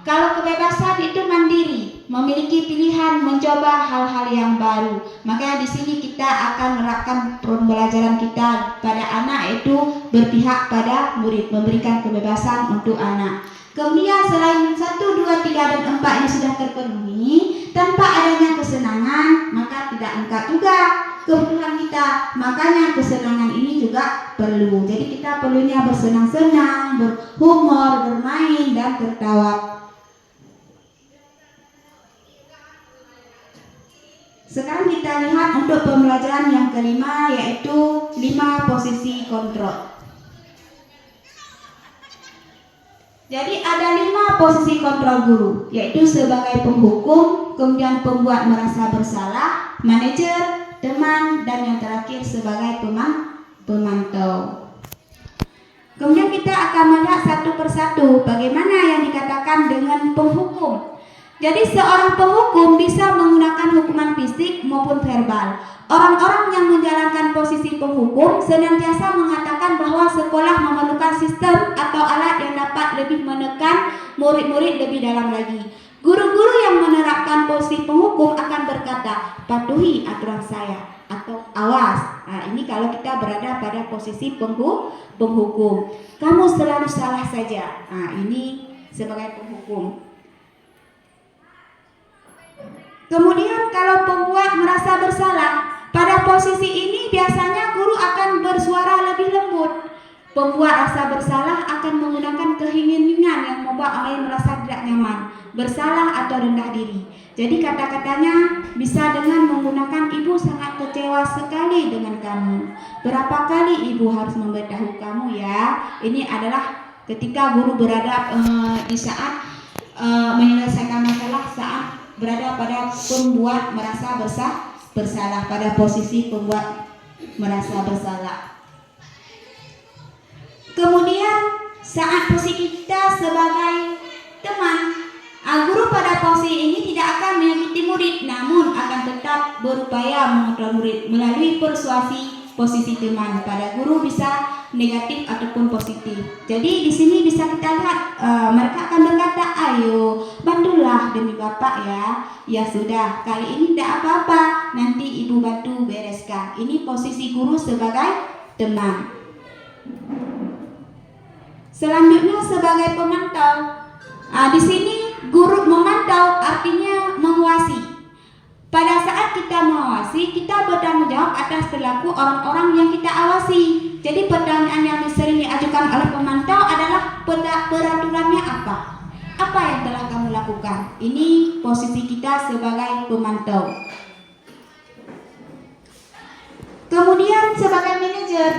Kalau kebebasan itu mandiri, memiliki pilihan, mencoba hal-hal yang baru. Makanya di sini kita akan menerapkan pembelajaran kita pada anak, yaitu berpihak pada murid, memberikan kebebasan untuk anak. Kemudian selain 1, 2, 3 dan 4 ini sudah terpenuhi, tanpa adanya kesenangan maka tidak lengkap juga kebutuhan kita. Makanya kesenangan ini juga perlu. Jadi kita perlunya bersenang-senang, berhumor, bermain dan tertawa. Sekarang kita lihat untuk pembelajaran yang kelima, yaitu 5 posisi kontrol. Jadi ada 5 posisi kontrol guru, yaitu sebagai penghukum, kemudian pembuat merasa bersalah, manajer, teman, dan yang terakhir sebagai pemantau. Kemudian kita akan melihat satu persatu bagaimana yang dikatakan dengan penghukum. Jadi seorang penghukum bisa menggunakan hukuman fisik maupun verbal. Orang-orang yang menjalankan posisi penghukum senantiasa mengatakan bahwa sekolah memerlukan sistem atau alat yang dapat lebih menekan murid-murid lebih dalam lagi. Guru-guru yang menerapkan posisi penghukum akan berkata, patuhi aturan saya atau awas. Ini kalau kita berada pada posisi penghukum. Kamu selalu salah saja. Ini sebagai penghukum. Kemudian kalau pembuat merasa bersalah, pada posisi ini biasanya guru akan bersuara lebih lembut. Pembuat rasa bersalah akan menggunakan keinginan yang membuat orang lain merasa tidak nyaman, bersalah atau rendah diri. Jadi kata-katanya bisa dengan menggunakan ibu sangat kecewa sekali dengan kamu. Berapa kali ibu harus memberitahu kamu ya? Ini adalah ketika guru berada di saat menyelesaikan masalah, saat berada pada pembuat merasa bersalah, pada posisi pembuat merasa bersalah. Kemudian saat posisi kita sebagai teman, guru pada posisi ini tidak akan menyakiti murid, namun akan tetap berupaya mengontrol murid melalui persuasi posisi teman. Pada guru bisa negatif ataupun positif. Jadi di sini bisa kita lihat mereka akan berkata, ayo bantulah demi bapak ya. Ya sudah, kali ini tidak apa-apa, nanti ibu bantu bereskan. Ini posisi guru sebagai teman. Selanjutnya sebagai pemantau. Di sini guru memantau artinya mengawasi. Pada saat kita mengawasi, kita bertanggung jawab atas perilaku orang-orang yang kita awasi. Jadi pertanyaan yang sering diajukan oleh pemantau adalah peraturannya apa? Apa yang telah kamu lakukan? Ini posisi kita sebagai pemantau. Kemudian sebagai manajer.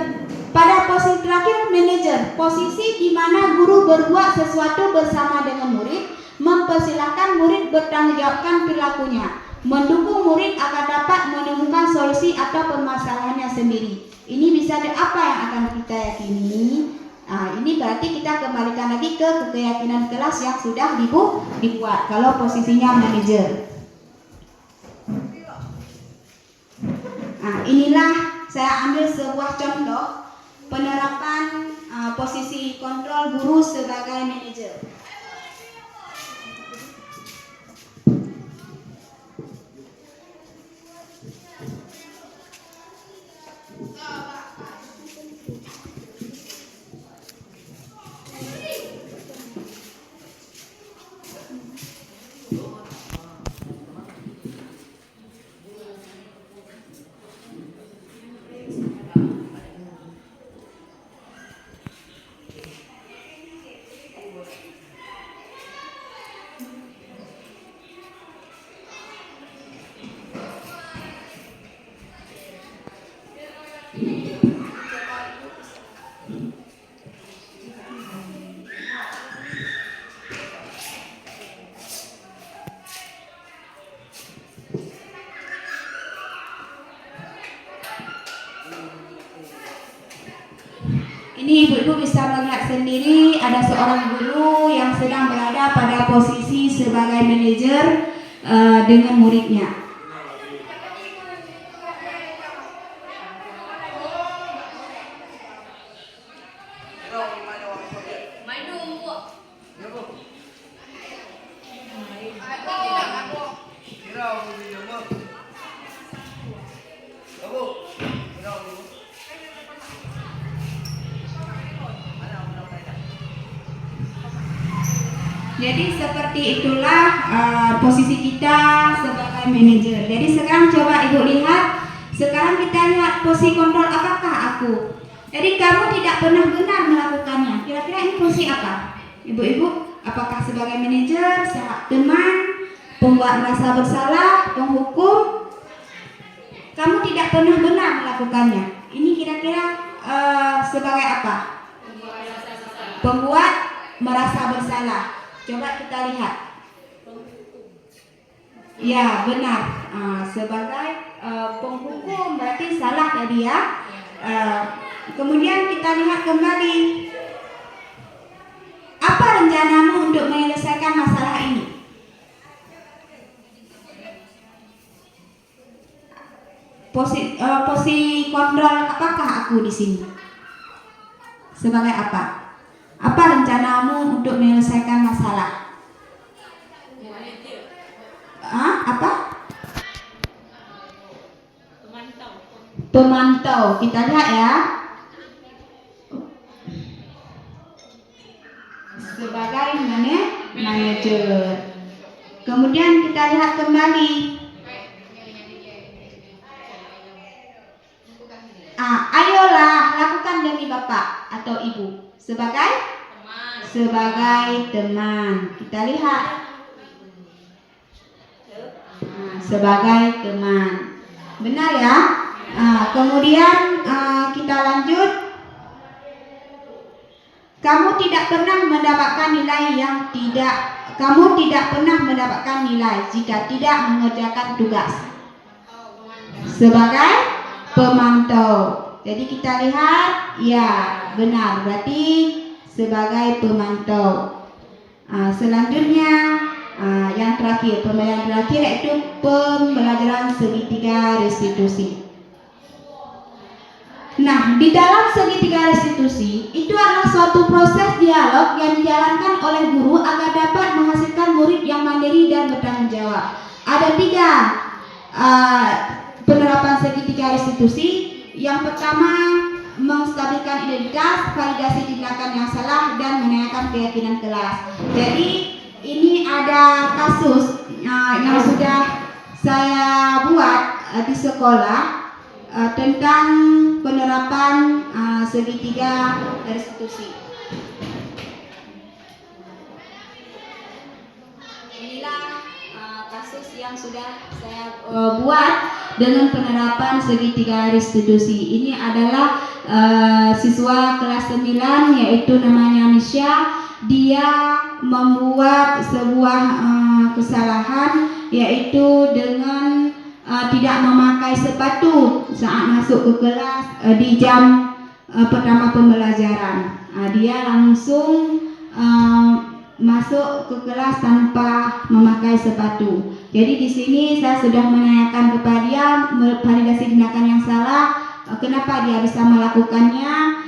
Pada posisi terakhir manajer, posisi di mana guru berbuat sesuatu bersama dengan murid, mempersilahkan murid bertanggung jawabkan perilakunya, mendukung murid agar dapat menemukan solusi atau permasalahannya sendiri. Ini bisa apa yang akan kita yakini? Ini berarti kita kembalikan lagi ke keyakinan kelas yang sudah dibuat kalau posisinya manajer. Inilah saya ambil sebuah contoh penerapan posisi kontrol guru sebagai manajer. Ini ibu-ibu bisa melihat sendiri ada seorang guru yang sedang berada pada posisi sebagai manajer dengan muridnya. Jadi seperti itulah posisi kita sebagai manajer. Jadi sekarang coba ibu lihat. Sekarang kita lihat posisi kontrol apakah aku. Jadi kamu tidak pernah benar melakukannya. Kira-kira ini posisi apa? Ibu-ibu, apakah sebagai manajer, teman, pembuat merasa bersalah, penghukum? Kamu tidak pernah benar melakukannya. Ini kira-kira sebagai apa? Pembuat merasa bersalah. Coba kita lihat. Ya benar. Sebagai penghukum berarti salah tadi ya. Kemudian kita lihat kembali. Apa rencanamu untuk menyelesaikan masalah ini? Posisi kontrol apakah aku di sini? Sebagai apa? Apa rencanamu untuk menyelesaikan masalah? Apa? Pemantau. Kita lihat ya. Sebagai manajer. Kemudian kita lihat kembali. Ayolah lakukan demi Bapak. atau ibu? Sebagai teman. Kita lihat. Sebagai teman. Benar ya? Kemudian kita lanjut. Kamu tidak pernah mendapatkan nilai jika tidak mengerjakan tugas. Sebagai pemantau. Jadi kita lihat, ya benar, berarti sebagai pemantau. Selanjutnya yang terakhir, pembelajaran terakhir yaitu pembelajaran segitiga restitusi. Nah, di dalam segitiga restitusi itu adalah suatu proses dialog yang dijalankan oleh guru agar dapat menghasilkan murid yang mandiri dan bertanggung jawab. Ada 3 penerapan segitiga restitusi. Yang pertama, menstabilkan identitas, validasi tindakan yang salah, dan menanyakan keyakinan kelas. Jadi ini ada kasus yang sudah saya buat di sekolah tentang penerapan segitiga restitusi. Inilah kasus yang sudah saya buat dengan penerapan segitiga restitusi. Ini adalah siswa kelas 9 yaitu namanya Misha. Dia membuat sebuah kesalahan yaitu dengan tidak memakai sepatu saat masuk ke kelas di jam pertama pembelajaran. Dia langsung masuk ke kelas tanpa memakai sepatu. Jadi di sini saya sudah menanyakan kepada dia validasi tindakan yang salah, kenapa dia bisa melakukannya.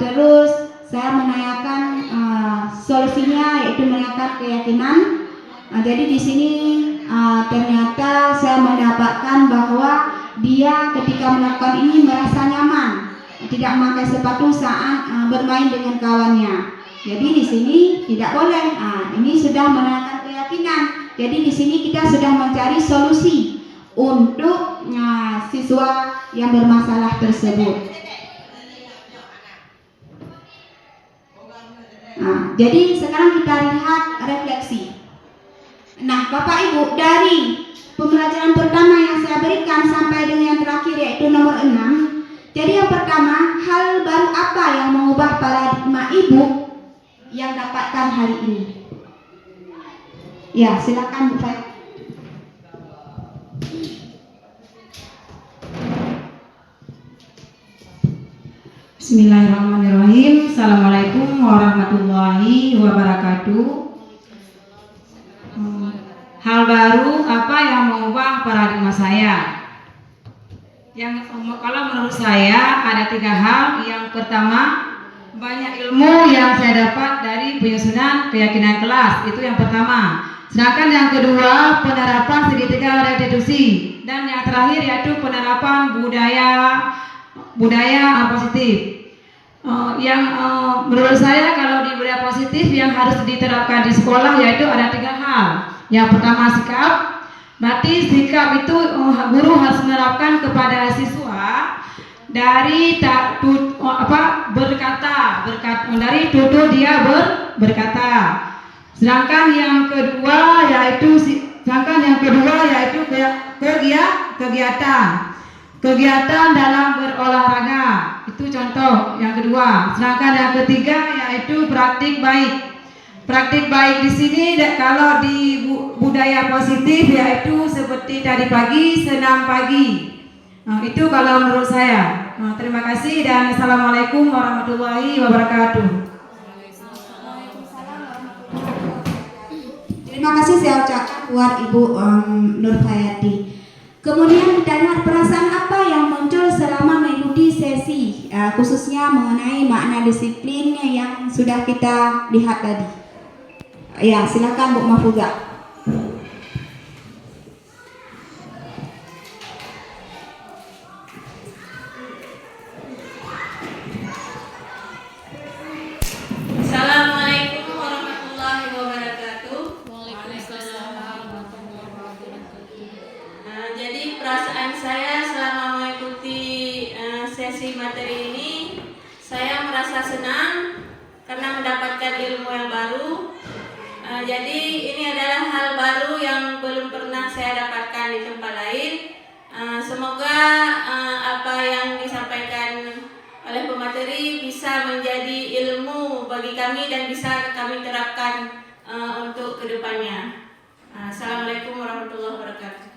Terus saya menanyakan solusinya yaitu menanyakan keyakinan. Jadi di sini ternyata saya mendapatkan bahwa dia ketika melakukan ini merasa nyaman, tidak memakai sepatu saat bermain dengan kawannya. Jadi di sini tidak boleh. Ini sudah menanyakan keyakinan. Jadi di sini kita sudah mencari solusi untuk siswa yang bermasalah tersebut. Jadi sekarang kita lihat refleksi. Nah, Bapak Ibu, dari pembelajaran pertama yang saya berikan sampai dengan yang terakhir yaitu nomor 6. Jadi yang pertama, hal baru apa yang mengubah paradigma Ibu yang dapatkan hari ini? Ya, silakan Bu Fai. Bismillahirrahmanirrahim. Assalamualaikum warahmatullahi wabarakatuh. Hal baru apa yang mengubah paradigma saya? Kalau menurut saya ada 3 hal. Yang pertama, banyak ilmu yang saya dapat dari penyusunan keyakinan kelas. Itu yang pertama. Sedangkan yang kedua, penerapan segitiga restitusi. Dan yang terakhir yaitu penerapan budaya positif. Menurut saya kalau di budaya positif yang harus diterapkan di sekolah yaitu ada 3 hal. Yang pertama sikap. Berarti sikap itu guru harus menerapkan kepada siswa dari berkata dari tutur dia berkata. Sedangkan yang kedua yaitu kegiatan dalam berolahraga. Itu contoh yang kedua. Sedangkan yang ketiga yaitu praktik baik. Praktik baik di sini kalau di budaya positif yaitu seperti tadi pagi, senam pagi. Itu kalau menurut saya. Terima kasih dan assalamualaikum warahmatullahi wabarakatuh. Terima kasih saya ucapkan buat Ibu Nurhayati. Kemudian kita lihat perasaan apa yang muncul selama mengikuti sesi, khususnya mengenai makna disiplin yang sudah kita lihat tadi. Ya, silakan Bu Mahfuza. Assalamualaikum warahmatullahi wabarakatuh. Jadi perasaan saya selama mengikuti sesi materi ini, Saya merasa senang karena mendapatkan ilmu yang baru. Jadi ini adalah hal baru yang belum pernah saya dapatkan di tempat lain. Semoga apa yang disampaikan oleh pemateri bisa menjadi ilmu bagi kami dan bisa kami terapkan untuk kedepannya. Assalamualaikum warahmatullahi wabarakatuh.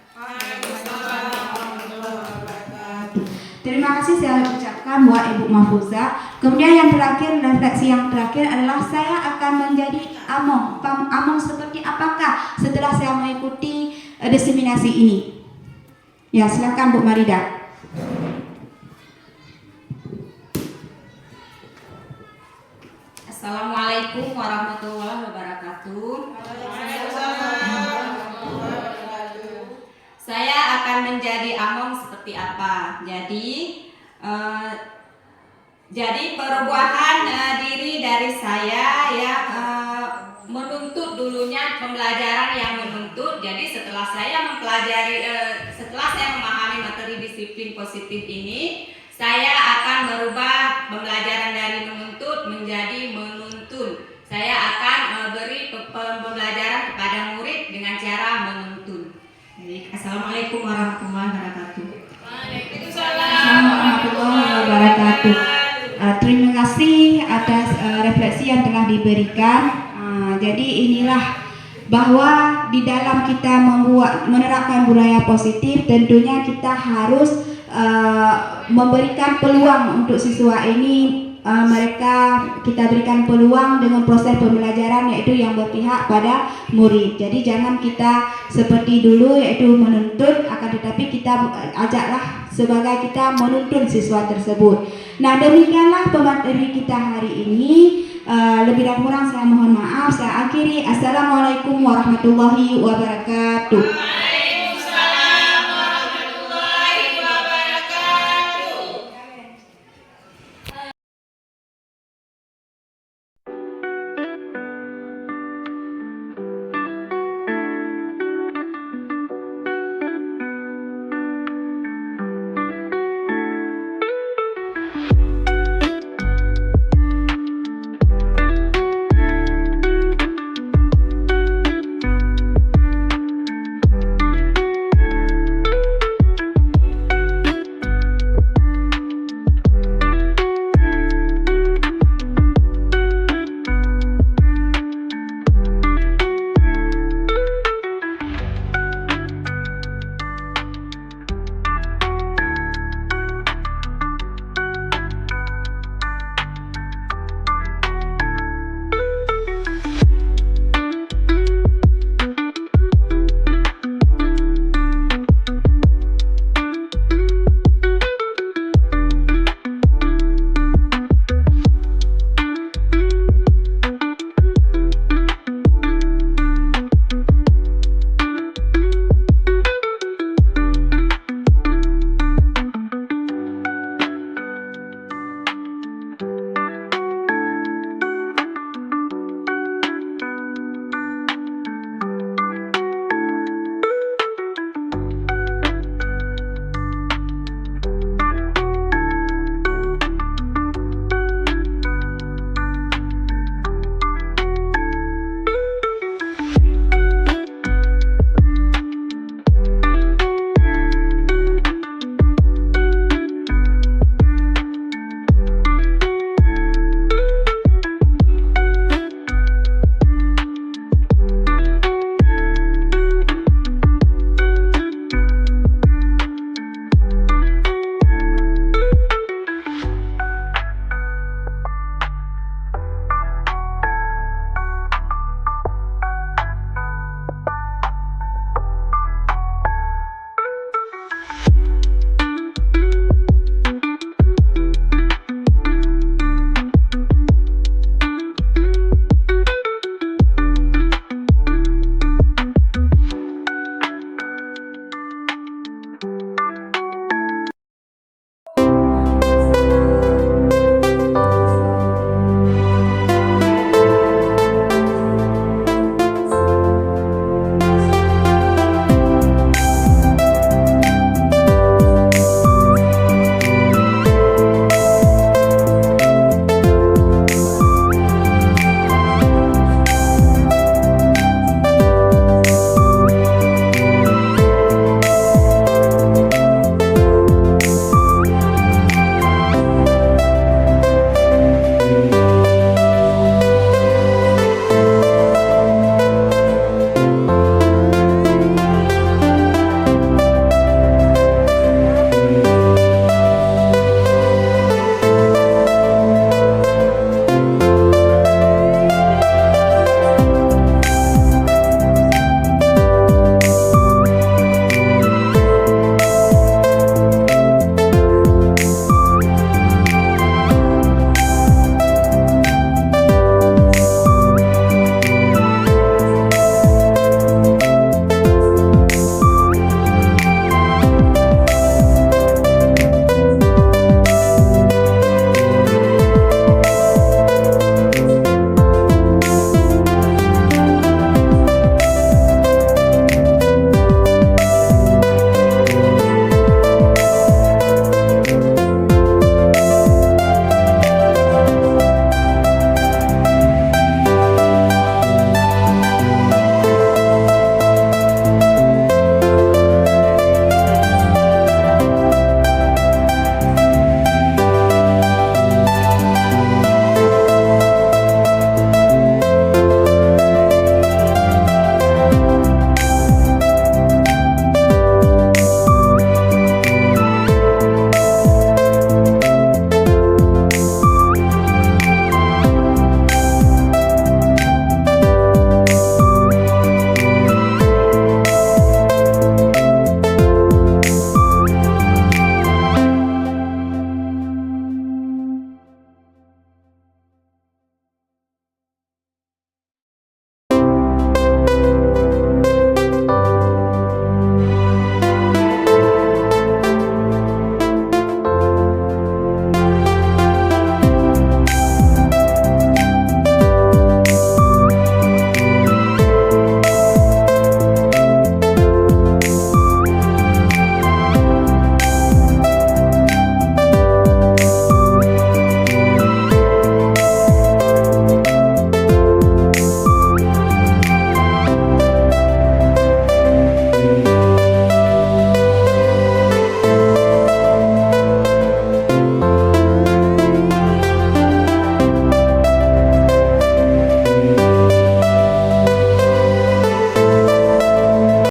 Terima kasih saya ucapkan buat Ibu Mahfuzah. Kemudian yang terakhir, refleksi yang terakhir adalah saya akan menjadi among seperti apakah setelah saya mengikuti diseminasi ini. Ya, silakan Bu Marida. Assalamualaikum warahmatullahi wabarakatuh. Saya akan menjadi among seperti apa? Jadi perubahan diri dari saya yang menuntut dulunya pembelajaran yang menuntut. Jadi setelah saya memahami materi disiplin positif ini, saya akan merubah pembelajaran dari menuntut menjadi menuntun. Saya akan beri pembelajaran kepada murid dengan cara menuntun. Baik, Assalamualaikum warahmatullahi wabarakatuh. Assalamualaikum warahmatullahi wabarakatuh. Terima kasih atas refleksi yang telah diberikan. Jadi inilah bahwa di dalam kita menerapkan budaya positif, tentunya kita harus memberikan peluang untuk siswa ini. Kita berikan peluang dengan proses pembelajaran yaitu yang berpihak pada murid. Jadi jangan kita seperti dulu yaitu menuntut, akan tetapi kita ajaklah sebagai kita menuntun siswa tersebut. Nah, demikianlah pemateri kita hari ini. Lebih dan kurang saya mohon maaf. Saya akhiri. Assalamualaikum warahmatullahi wabarakatuh.